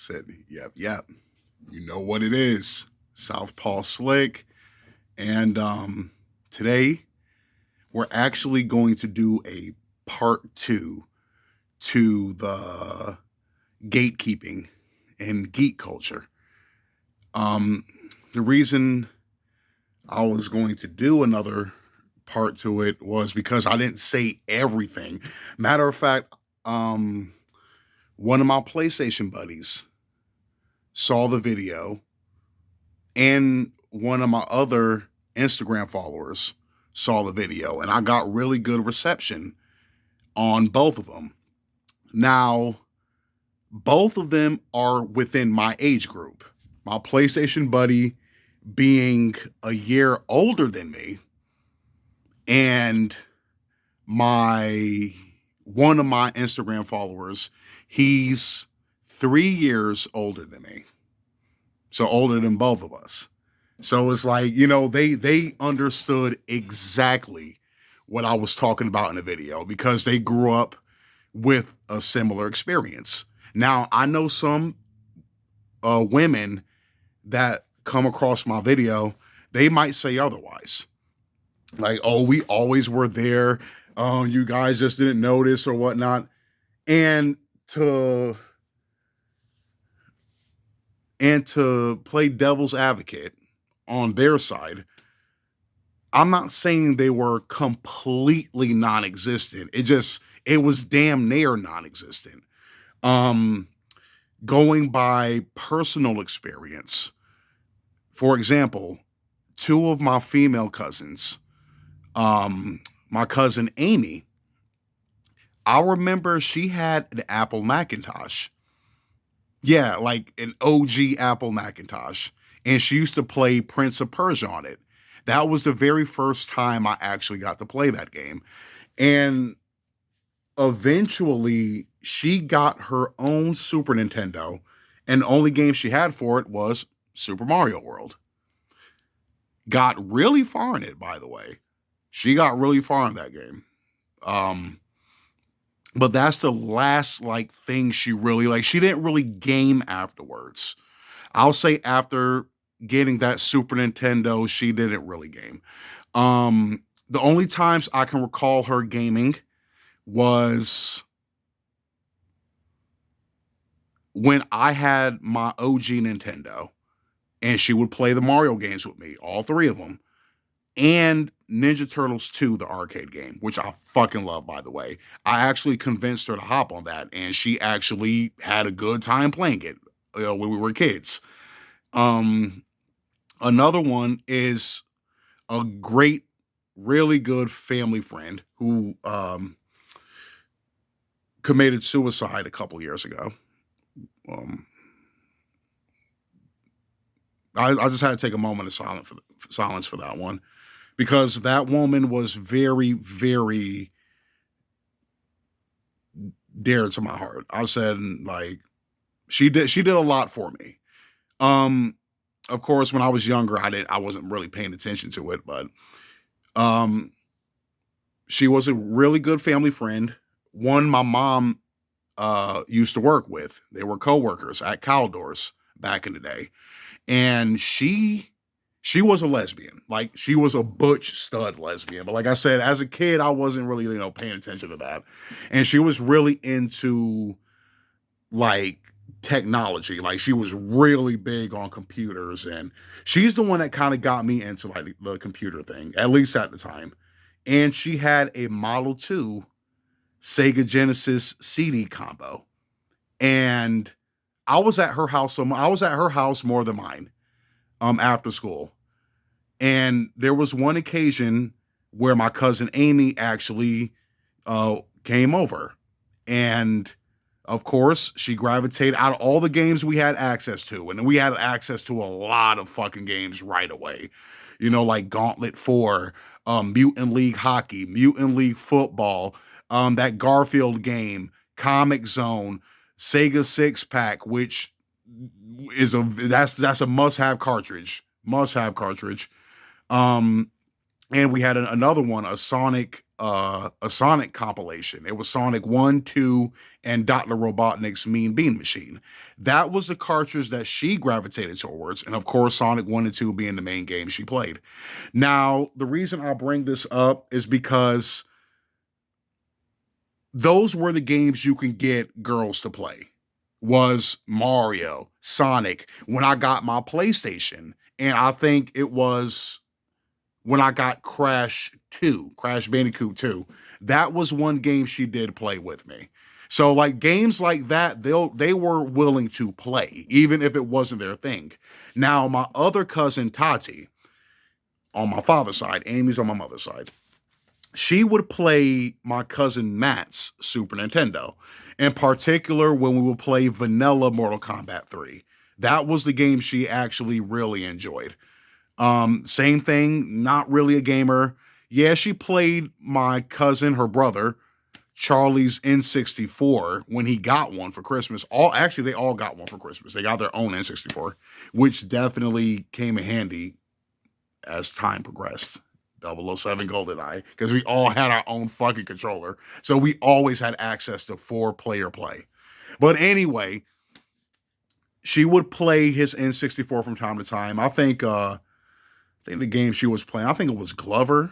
Said, yep. You know what it is. Southpaw Slick. And today we're actually going to do a part two to the gatekeeping and geek culture. Um, the reason I was going to do another part to it was because I didn't say everything. Matter of fact, um, one of my PlayStation buddies saw the video, and one of my other Instagram followers saw the video, and I got really good reception on both of them. Now, both of them are within my age group. My PlayStation buddy being a year older than me, and my one of my Instagram followers, he's 3 years older than me. So older than both of us. So it's like, they understood exactly what I was talking about in the video because they grew up with a similar experience. Now, I know some women that come across my video, they might say otherwise. Like, oh, we always were there. Oh, you guys just didn't notice or whatnot. And to play devil's advocate on their side, I'm not saying they were completely non-existent. It was damn near non-existent. Um, Going by personal experience, for example, two of my female cousins, my cousin Amy, I remember she had an Apple Macintosh. Yeah, like an OG Apple Macintosh. And she used to play Prince of Persia on it. That was the very first time I actually got to play that game. And eventually, she got her own Super Nintendo, and the only game she had for it was Super Mario World. Got really far in it, by the way. She got really far in that game. But that's the last thing she really she didn't really game afterwards. I'll say after getting that Super Nintendo, she didn't really game. The only times I can recall her gaming was when I had my OG Nintendo, and she would play the Mario games with me, all three of them, and Ninja Turtles 2, the arcade game, which I fucking love, by the way. I actually convinced her to hop on that, and she actually had a good time playing it, when we were kids. Another one is a great, really good family friend who committed suicide a couple years ago. I just had to take a moment of silence for that one, because that woman was very, very dear to my heart. I said, she did a lot for me. Of course, when I was younger, I wasn't really paying attention to it, but she was a really good family friend. One my mom used to work with. They were coworkers at Caldors back in the day. And she was a lesbian. She was a butch stud lesbian. But like I said, as a kid, I wasn't really, paying attention to that. And she was really into technology. She was really big on computers, and she's the one that kind of got me into the computer thing, at least at the time. And she had a Model 2 Sega Genesis CD combo. And I was at her house more than mine after school. And there was one occasion where my cousin Amy actually came over. And of course, she gravitated out of all the games we had access to. And we had access to a lot of fucking games right away. Like Gauntlet 4, Mutant League Hockey, Mutant League Football, that Garfield game, Comic Zone, Sega Six Pack, which is that's a must-have cartridge. And we had another one, a Sonic a Sonic compilation. It was Sonic 1, 2, and Dr. Robotnik's Mean Bean Machine. That was the cartridge that she gravitated towards, and of course, Sonic 1 and 2 being the main games she played. Now, the reason I bring this up is because those were the games you can get girls to play. Was Mario, Sonic, when I got my PlayStation, and I think it was when I got Crash Bandicoot 2. That was one game she did play with me. So like games like that, they were willing to play, even if it wasn't their thing. Now, my other cousin Tati, on my father's side, Amy's on my mother's side, she would play my cousin Matt's Super Nintendo. In particular, when we would play vanilla Mortal Kombat 3. That was the game she actually really enjoyed. Same thing, not really a gamer. Yeah, she played my cousin, her brother, Charlie's N64 when he got one for Christmas. They all got one for Christmas. They got their own N64, which definitely came in handy as time progressed. 007 GoldenEye, because we all had our own fucking controller. So we always had access to 4-player play. But anyway, she would play his N64 from time to time. I think the game she was playing, I think it was Glover.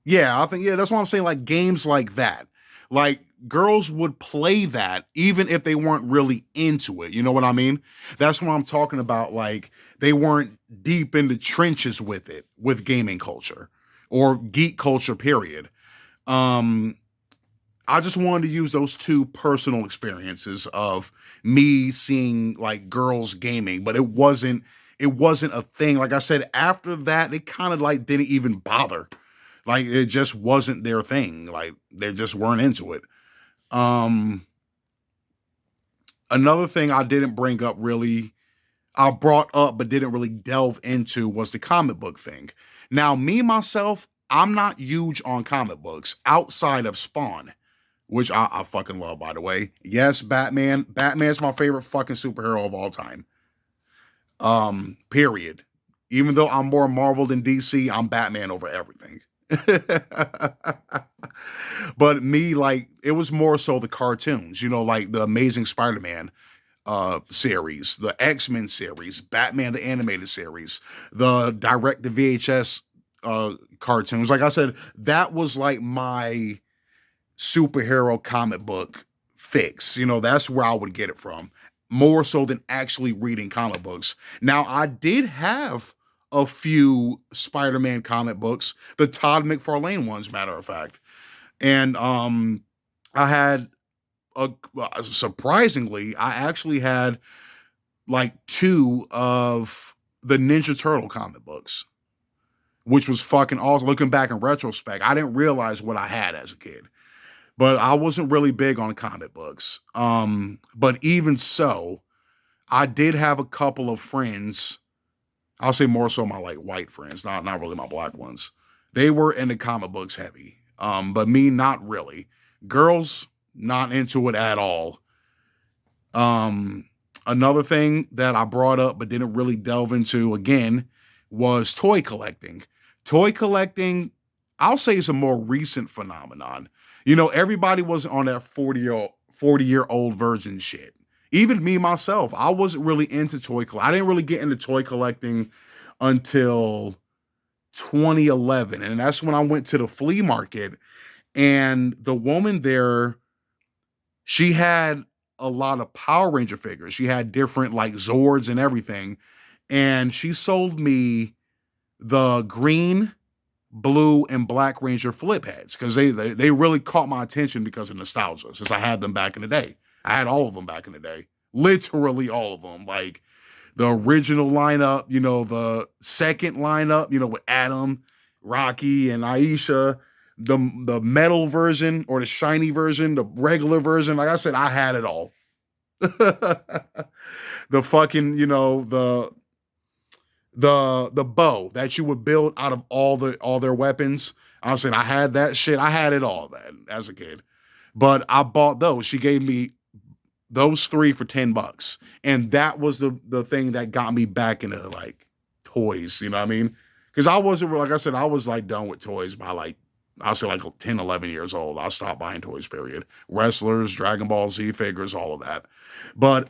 Yeah, that's what I'm saying. Like games like that. Like girls would play that even if they weren't really into it. You know what I mean? That's what I'm talking about. Like they weren't deep in the trenches with it, with gaming culture or geek culture, period. I just wanted to use those two personal experiences of me seeing like girls gaming, but it wasn't a thing. Like I said, after that, it kind of like didn't even bother. Like it just wasn't their thing. Like they just weren't into it. Another thing I didn't bring up really, I brought up but didn't really delve into was the comic book thing. Now, me myself, I'm not huge on comic books outside of Spawn, which I fucking love, by the way. Yes, Batman. Batman's my favorite fucking superhero of all time. Period. Even though I'm more Marvel than DC, I'm Batman over everything. But me, like, it was more so the cartoons, like the Amazing Spider-Man series, the X-Men series, Batman the Animated Series, the direct to VHS cartoons. Like I said, that was like my superhero comic book fix. That's where I would get it from. More so than actually reading comic books. Now, I did have a few Spider-Man comic books, the Todd McFarlane ones, matter of fact. And I had surprisingly, I actually had like 2 of the Ninja Turtle comic books, which was fucking awesome. Looking back in retrospect, I didn't realize what I had as a kid, but I wasn't really big on comic books. But even so, I did have a couple of friends. I'll say more so my like white friends, not really my black ones. They were into comic books heavy. But me, not really. Girls, not into it at all. Another thing that I brought up but didn't really delve into again was toy collecting. Toy collecting, I'll say, is a more recent phenomenon. Everybody was on that 40-year-old virgin shit. Even me myself, I wasn't really into toy collecting. I didn't really get into toy collecting until 2011, and that's when I went to the flea market, and the woman there, she had a lot of Power Ranger figures. She had different like Zords and everything, and she sold me the green, blue, and black Ranger flip heads because they really caught my attention because of nostalgia, since I had them back in the day. I had all of them back in the day, literally all of them, like the original lineup, the second lineup, with Adam, Rocky, and Aisha, the metal version or the shiny version, the regular version. Like I said, I had it all. The fucking, the bow that you would build out of all their weapons. I'm saying I had that shit. I had it all, man, as a kid. But I bought those. She gave me those 3 for $10. And that was the thing that got me back into like toys, you know what I mean? Because I wasn't, like I said, I was like done with toys by like I'll say like 10, 11 years old. I stopped buying toys, period. Wrestlers, Dragon Ball Z figures, all of that. But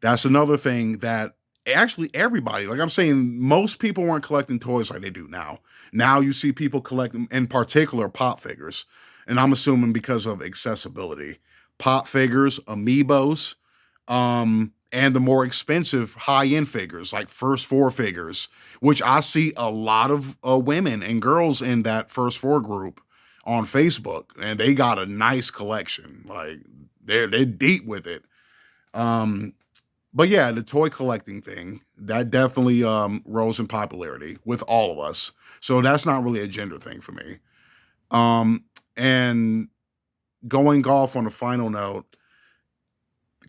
that's another thing that actually everybody, like I'm saying, most people weren't collecting toys like they do now. Now you see people collecting, in particular, pop figures. And I'm assuming because of accessibility. Pop figures, amiibos, and the more expensive high-end figures, like first four figures, which I see a lot of women and girls in that first four group on Facebook, and they got a nice collection. Like they're deep with it. Um, but yeah, the toy collecting thing, that definitely rose in popularity with all of us. So that's not really a gender thing for me. And going golf on a final note,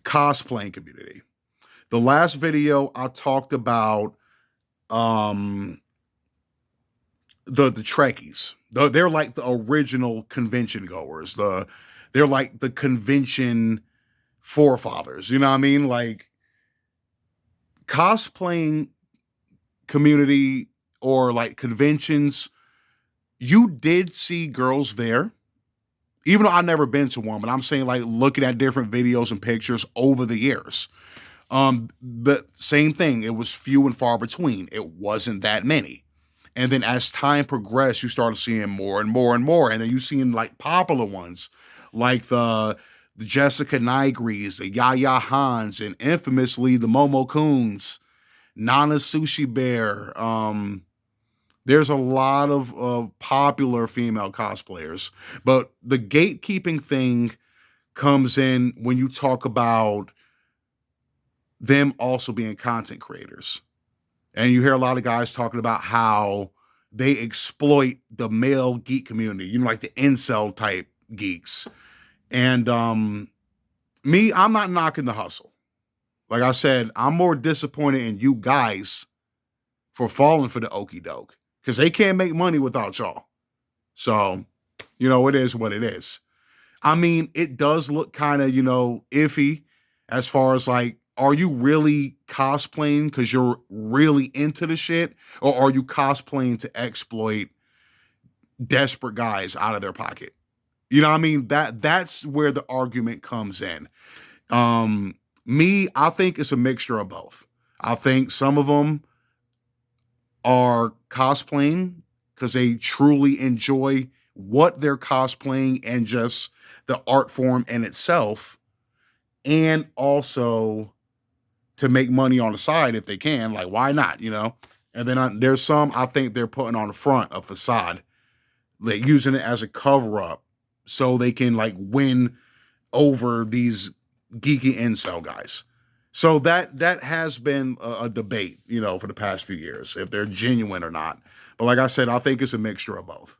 cosplaying community. The last video I talked about um the Trekkies. They're like the original convention goers. They're like the convention forefathers. You know what I mean? Like cosplaying community or like conventions, you did see girls there. Even though I've never been to one, but I'm saying like looking at different videos and pictures over the years. But same thing, it was few and far between. It wasn't that many. And then as time progressed, you started seeing more and more and more. And then you seen like popular ones like the Jessica Nigris, the Yaya Hans, and infamously the Momo Coons, Nana Sushi Bear. There's a lot of popular female cosplayers, but the gatekeeping thing comes in when you talk about them also being content creators. And you hear a lot of guys talking about how they exploit the male geek community, like the incel type geeks. And me, I'm not knocking the hustle. Like I said, I'm more disappointed in you guys for falling for the okey doke because they can't make money without y'all. So, it is what it is. I mean, it does look kind of, iffy as far as like, are you really cosplaying because you're really into the shit? Or are you cosplaying to exploit desperate guys out of their pocket? You know what I mean? That's where the argument comes in. I think it's a mixture of both. I think some of them are cosplaying because they truly enjoy what they're cosplaying and just the art form in itself, and also to make money on the side if they can. Like, why not? And then there's some I think they're putting on the front, a facade, like using it as a cover up so they can like win over these geeky incel guys. So that has been a debate, for the past few years, if they're genuine or not. But like I said, I think it's a mixture of both.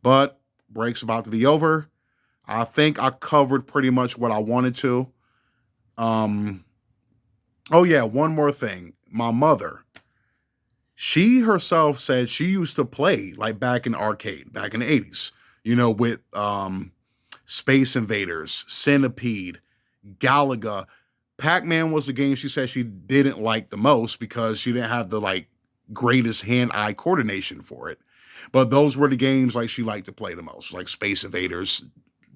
But break's about to be over. I think I covered pretty much what I wanted to. Oh yeah, one more thing. My mother, she herself said she used to play like back in arcade, back in the 80s, with Space Invaders, Centipede, Galaga. Pac-Man was the game she said she didn't like the most because she didn't have the like greatest hand-eye coordination for it. But those were the games like she liked to play the most, like Space Invaders,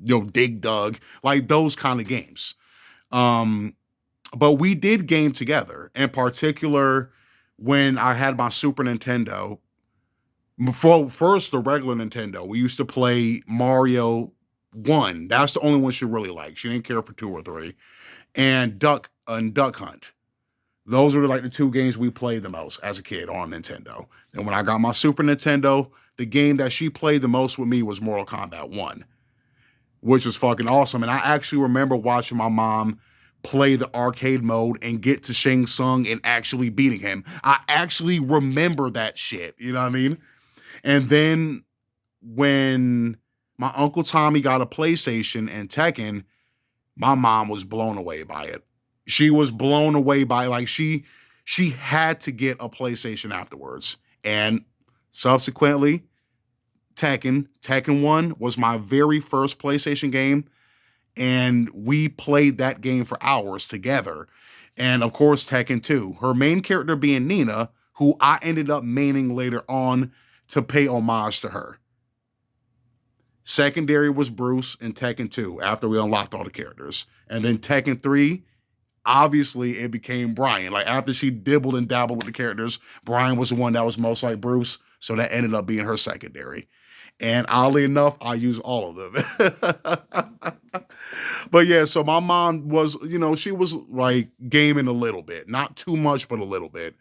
Dig Dug, like those kind of games. But we did game together, in particular when I had my Super Nintendo. Before first the regular Nintendo, we used to play Mario 1. That's the only one she really liked. She didn't care for 2 or 3. And Duck Hunt. Those were like the 2 games we played the most as a kid on Nintendo. And when I got my Super Nintendo, the game that she played the most with me was Mortal Kombat 1, which was fucking awesome. And I actually remember watching my mom play the arcade mode and get to Shang Tsung and actually beating him. I actually remember that shit. You know what I mean? And then when my Uncle Tommy got a PlayStation and Tekken, my mom was blown away by it. She was blown away by like she had to get a PlayStation afterwards. And subsequently, Tekken 1 was my very first PlayStation game. And we played that game for hours together. And of course, Tekken 2, her main character being Nina, who I ended up maining later on to pay homage to her. Secondary was Bruce in Tekken 2 after we unlocked all the characters. And then Tekken 3, obviously it became Brian. Like after she dibbled and dabbled with the characters, Brian was the one that was most like Bruce. So that ended up being her secondary. And oddly enough, I use all of them. But yeah, so my mom was, she was like gaming a little bit, not too much, but a little bit.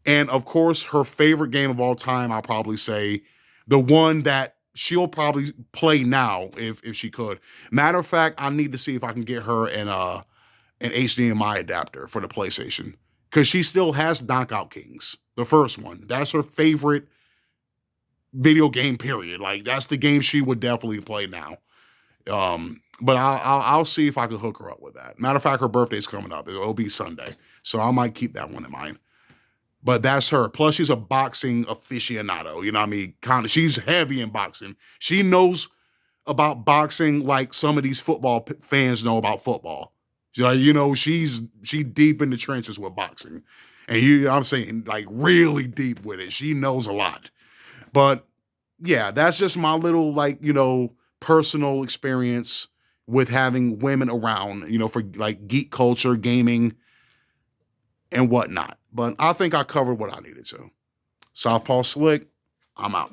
And of course, her favorite game of all time, I'll probably say the one that she'll probably play now if she could. Matter of fact, I need to see if I can get her an HDMI adapter for the PlayStation because she still has Knockout Kings, the first one. That's her favorite video game. Period. Like that's the game she would definitely play now. But I'll see if I can hook her up with that. Matter of fact, her birthday's coming up. It'll be Sunday, so I might keep that one in mind. But that's her. Plus, she's a boxing aficionado. You know what I mean? She's heavy in boxing. She knows about boxing like some of these football fans know about football. She's deep in the trenches with boxing. And I'm saying like really deep with it. She knows a lot. But yeah, that's just my little personal experience with having women around, for like geek culture, gaming, and whatnot. But I think I covered what I needed to. Southpaw Slick, I'm out.